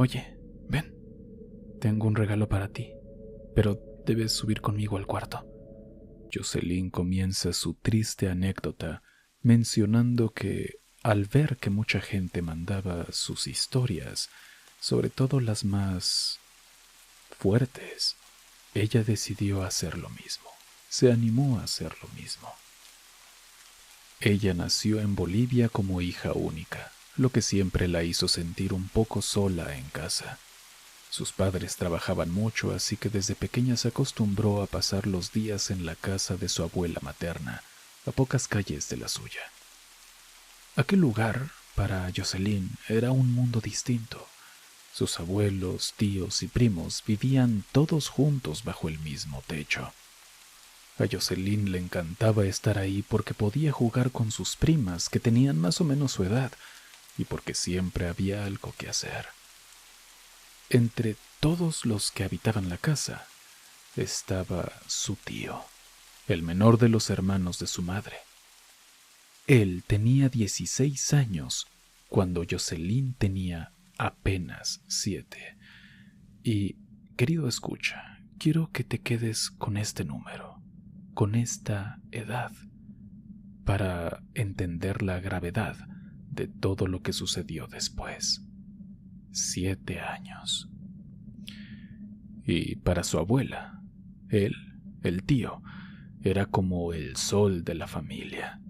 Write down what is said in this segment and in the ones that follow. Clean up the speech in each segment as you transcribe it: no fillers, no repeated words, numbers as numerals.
Oye, ven, tengo un regalo para ti, pero debes subir conmigo al cuarto. Jocelyn comienza su triste anécdota mencionando que al ver que mucha gente mandaba sus historias, sobre todo las más fuertes, ella decidió hacer lo mismo. Se animó a hacer lo mismo. Ella nació en Bolivia como hija única, lo que siempre la hizo sentir un poco sola en casa. Sus padres trabajaban mucho, así que desde pequeña se acostumbró a pasar los días en la casa de su abuela materna, a pocas calles de la suya. Aquel lugar, para Jocelyn, era un mundo distinto. Sus abuelos, tíos y primos vivían todos juntos bajo el mismo techo. A Jocelyn le encantaba estar ahí porque podía jugar con sus primas que tenían más o menos su edad y porque siempre había algo que hacer. Entre todos los que habitaban la casa estaba su tío, el menor de los hermanos de su madre. Él tenía 16 años cuando Jocelyn tenía apenas 7. Y, querido escucha, quiero que te quedes con este número, con esta edad, para entender la gravedad de todo lo que sucedió después. 7 años. Y para su abuela, él, el tío, era como el sol de la familia.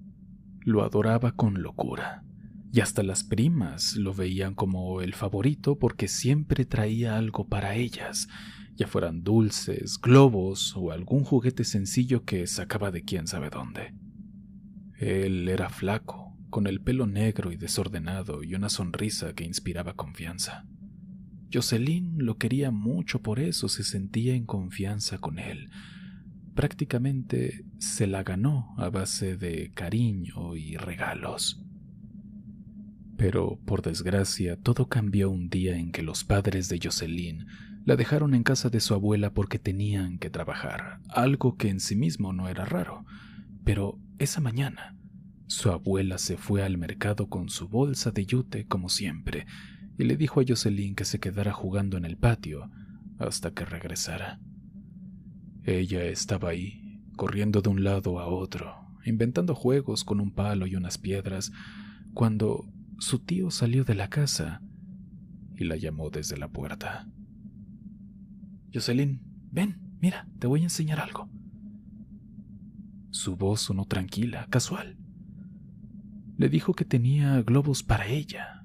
Lo adoraba con locura, y hasta las primas lo veían como el favorito porque siempre traía algo para ellas, ya fueran dulces, globos o algún juguete sencillo que sacaba de quién sabe dónde. Él era flaco, con el pelo negro y desordenado y una sonrisa que inspiraba confianza. Jocelyn lo quería mucho, por eso se sentía en confianza con él. Prácticamente se la ganó a base de cariño y regalos. Pero, por desgracia, todo cambió un día en que los padres de Jocelyn la dejaron en casa de su abuela porque tenían que trabajar, algo que en sí mismo no era raro. Pero esa mañana, su abuela se fue al mercado con su bolsa de yute como siempre y le dijo a Jocelyn que se quedara jugando en el patio hasta que regresara. Ella estaba ahí, corriendo de un lado a otro, inventando juegos con un palo y unas piedras, cuando su tío salió de la casa y la llamó desde la puerta. Jocelyn, ven, mira, te voy a enseñar algo. Su voz sonó tranquila, casual. Le dijo que tenía globos para ella,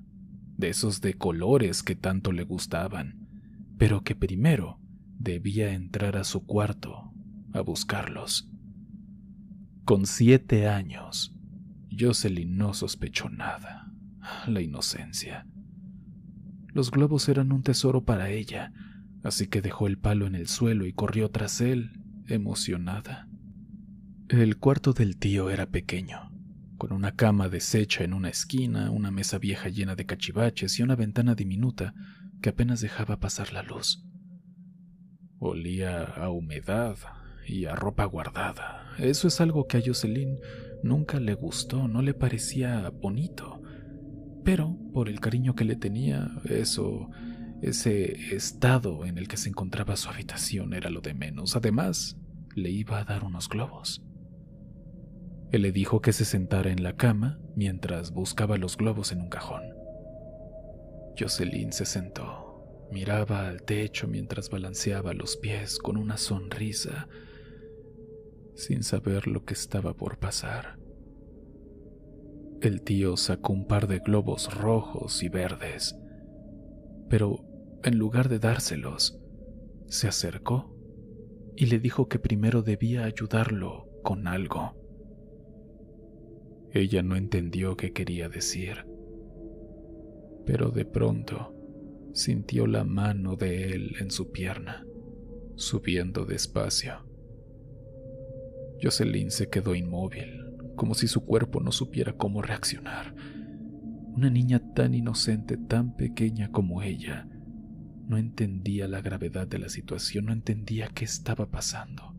de esos de colores que tanto le gustaban, pero que primero debía entrar a su cuarto a buscarlos. Con 7 años, Jocelyn no sospechó nada. La inocencia. Los globos eran un tesoro para ella, así que dejó el palo en el suelo y corrió tras él, emocionada. El cuarto del tío era pequeño, con una cama deshecha en una esquina, una mesa vieja llena de cachivaches y una ventana diminuta que apenas dejaba pasar la luz. Olía a humedad y a ropa guardada. Eso es algo que a Jocelyn nunca le gustó, no le parecía bonito. Pero, por el cariño que le tenía, ese estado en el que se encontraba su habitación era lo de menos. Además, le iba a dar unos globos. Él le dijo que se sentara en la cama mientras buscaba los globos en un cajón. Jocelyn se sentó, miraba al techo mientras balanceaba los pies con una sonrisa, sin saber lo que estaba por pasar. El tío sacó un par de globos rojos y verdes, pero en lugar de dárselos, se acercó y le dijo que primero debía ayudarlo con algo. Ella no entendió qué quería decir, pero de pronto sintió la mano de él en su pierna, subiendo despacio. Jocelyn se quedó inmóvil, como si su cuerpo no supiera cómo reaccionar. Una niña tan inocente, tan pequeña como ella, no entendía la gravedad de la situación, no entendía qué estaba pasando.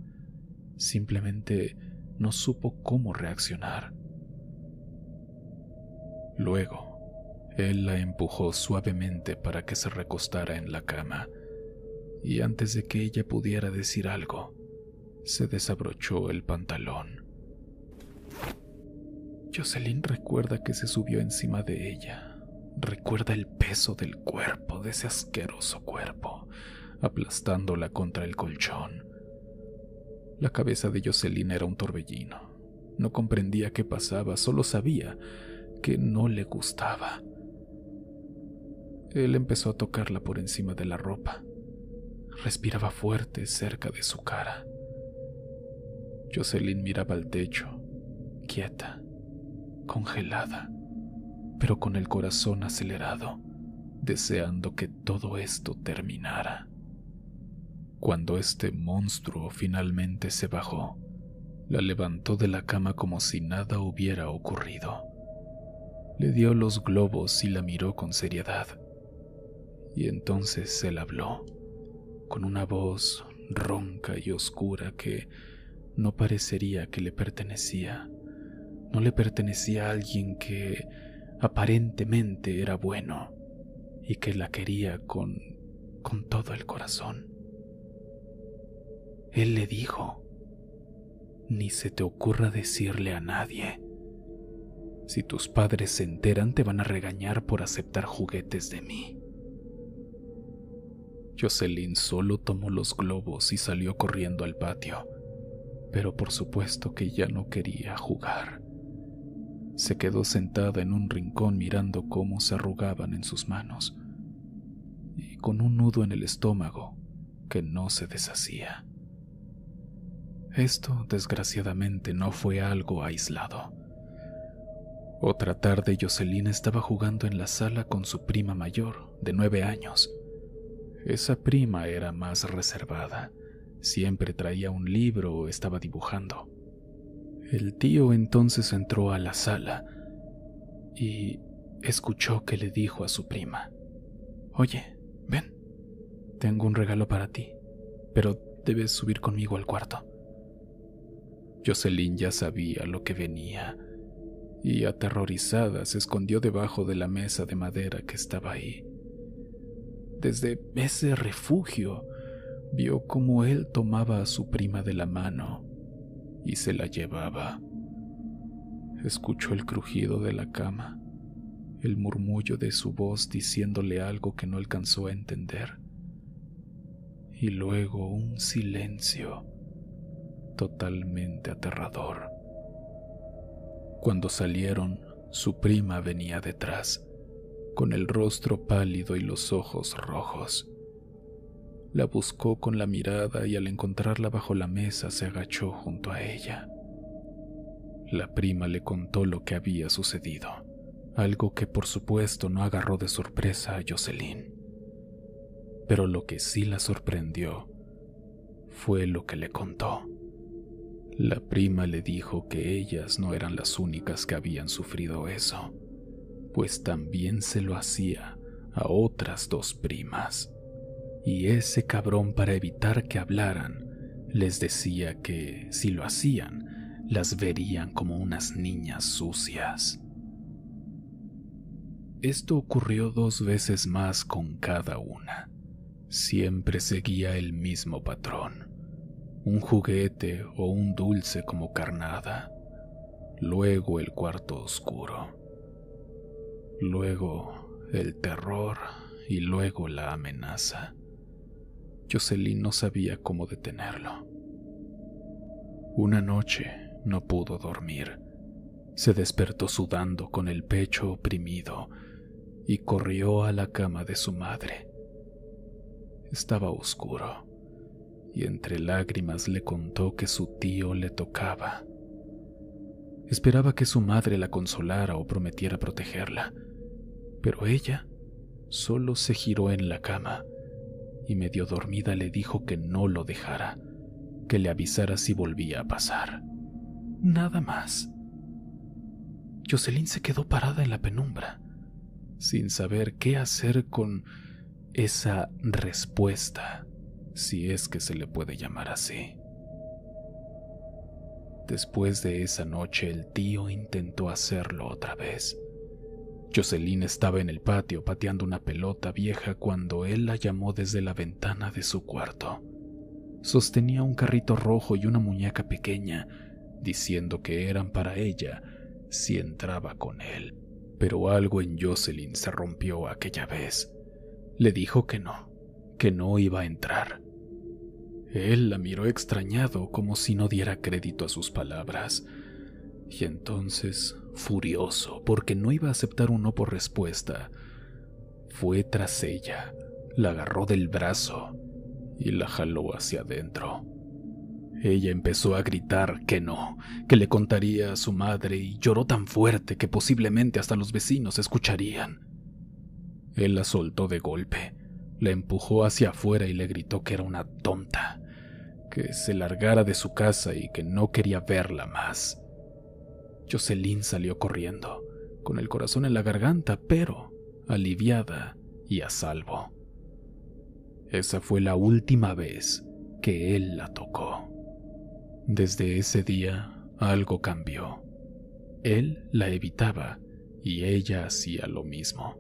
Simplemente no supo cómo reaccionar. Luego, Él la empujó suavemente para que se recostara en la cama, y antes de que ella pudiera decir algo, se desabrochó el pantalón. Jocelyn recuerda que se subió encima de ella. Recuerda el peso del cuerpo, de ese asqueroso cuerpo, aplastándola contra el colchón. La cabeza de Jocelyn era un torbellino. No comprendía qué pasaba, solo sabía que no le gustaba. Él empezó a tocarla por encima de la ropa. Respiraba fuerte cerca de su cara. Jocelyn miraba al techo, quieta, congelada, pero con el corazón acelerado, deseando que todo esto terminara. Cuando este monstruo finalmente se bajó, la levantó de la cama como si nada hubiera ocurrido. Le dio los globos y la miró con seriedad. Y entonces él habló, con una voz ronca y oscura que no parecería que le pertenecía. No le pertenecía a alguien que aparentemente era bueno y que la quería con todo el corazón. Él le dijo: ni se te ocurra decirle a nadie. Si tus padres se enteran, te van a regañar por aceptar juguetes de mí. Jocelyn solo tomó los globos y salió corriendo al patio, pero por supuesto que ya no quería jugar. Se quedó sentada en un rincón mirando cómo se arrugaban en sus manos, y con un nudo en el estómago que no se deshacía. Esto, desgraciadamente, no fue algo aislado. Otra tarde, Jocelyn estaba jugando en la sala con su prima mayor, de 9 años. Esa prima era más reservada. Siempre traía un libro o estaba dibujando. El tío entonces entró a la sala y escuchó que le dijo a su prima: «Oye, ven, tengo un regalo para ti, pero debes subir conmigo al cuarto». Jocelyn ya sabía lo que venía y, aterrorizada, se escondió debajo de la mesa de madera que estaba ahí. Desde ese refugio, vio cómo él tomaba a su prima de la mano y se la llevaba. Escuchó el crujido de la cama, el murmullo de su voz diciéndole algo que no alcanzó a entender, y luego un silencio totalmente aterrador. Cuando salieron, su prima venía detrás, con el rostro pálido y los ojos rojos. La buscó con la mirada y al encontrarla bajo la mesa se agachó junto a ella. La prima le contó lo que había sucedido, algo que por supuesto no agarró de sorpresa a Jocelyn. Pero lo que sí la sorprendió fue lo que le contó. La prima le dijo que ellas no eran las únicas que habían sufrido eso, pues también se lo hacía a otras 2 primas. Y ese cabrón, para evitar que hablaran, les decía que si lo hacían, las verían como unas niñas sucias. Esto ocurrió 2 veces más con cada una. Siempre seguía el mismo patrón: un juguete o un dulce como carnada, luego el cuarto oscuro, luego el terror y luego la amenaza. Jocelyn no sabía cómo detenerlo. Una noche no pudo dormir. Se despertó sudando con el pecho oprimido y corrió a la cama de su madre. Estaba oscuro y entre lágrimas le contó que su tío le tocaba. Esperaba que su madre la consolara o prometiera protegerla, pero ella solo se giró en la cama y medio dormida le dijo que no lo dejara, que le avisara si volvía a pasar. Nada más. Jocelyn se quedó parada en la penumbra, sin saber qué hacer con esa respuesta, si es que se le puede llamar así. Después de esa noche, el tío intentó hacerlo otra vez. Jocelyn estaba en el patio pateando una pelota vieja cuando él la llamó desde la ventana de su cuarto. Sostenía un carrito rojo y una muñeca pequeña, diciendo que eran para ella si entraba con él. Pero algo en Jocelyn se rompió aquella vez. Le dijo que no iba a entrar. Él la miró extrañado, como si no diera crédito a sus palabras. Y entonces, furioso, porque no iba a aceptar un no por respuesta, fue tras ella, la agarró del brazo y la jaló hacia adentro. Ella empezó a gritar que no, que le contaría a su madre, y lloró tan fuerte que posiblemente hasta los vecinos escucharían. Él la soltó de golpe, la empujó hacia afuera y le gritó que era una tonta, que se largara de su casa y que no quería verla más. Jocelyn salió corriendo, con el corazón en la garganta, pero aliviada y a salvo. Esa fue la última vez que él la tocó. Desde ese día, algo cambió. Él la evitaba y ella hacía lo mismo.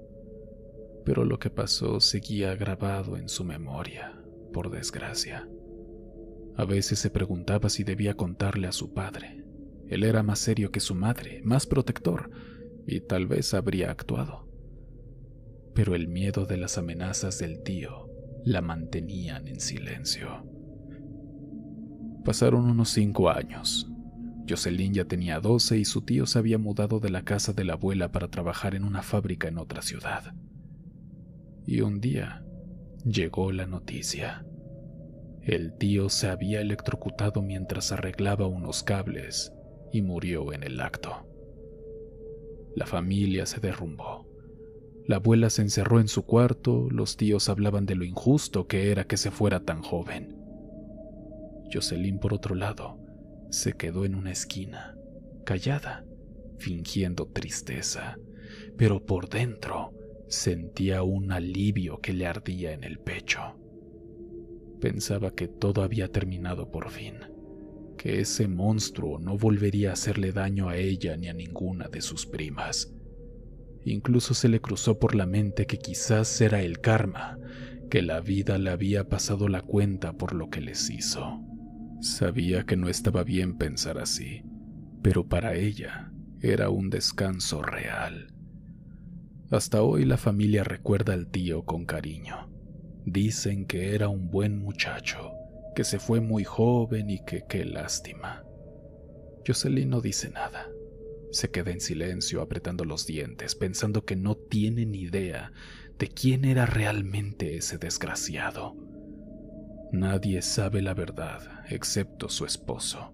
Pero lo que pasó seguía grabado en su memoria, por desgracia. A veces se preguntaba si debía contarle a su padre. Él era más serio que su madre, más protector, y tal vez habría actuado. Pero el miedo de las amenazas del tío la mantenían en silencio. Pasaron unos 5 años. Jocelyn ya tenía 12 y su tío se había mudado de la casa de la abuela para trabajar en una fábrica en otra ciudad. Y un día llegó la noticia. El tío se había electrocutado mientras arreglaba unos cables y murió en el acto. La familia se derrumbó. La abuela se encerró en su cuarto, los tíos hablaban de lo injusto que era que se fuera tan joven. Jocelyn, por otro lado, se quedó en una esquina, callada, fingiendo tristeza, pero por dentro sentía un alivio que le ardía en el pecho. Pensaba que todo había terminado por fin, que ese monstruo no volvería a hacerle daño a ella ni a ninguna de sus primas. Incluso se le cruzó por la mente que quizás era el karma, que la vida le había pasado la cuenta por lo que les hizo. Sabía que no estaba bien pensar así, pero para ella era un descanso real. Hasta hoy la familia recuerda al tío con cariño. Dicen que era un buen muchacho, que se fue muy joven y que qué lástima. Jocelyn no dice nada. Se queda en silencio, apretando los dientes, pensando que no tiene ni idea de quién era realmente ese desgraciado. Nadie sabe la verdad, excepto su esposo.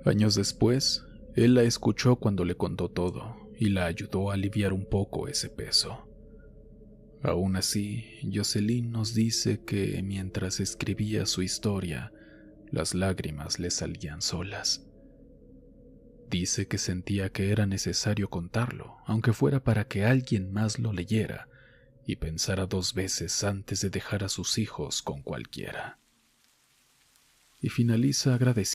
Años después, él la escuchó cuando le contó todo y la ayudó a aliviar un poco ese peso. Aún así, Jocelyn nos dice que mientras escribía su historia, las lágrimas le salían solas. Dice que sentía que era necesario contarlo, aunque fuera para que alguien más lo leyera y pensara 2 veces antes de dejar a sus hijos con cualquiera. Y finaliza agradeciendo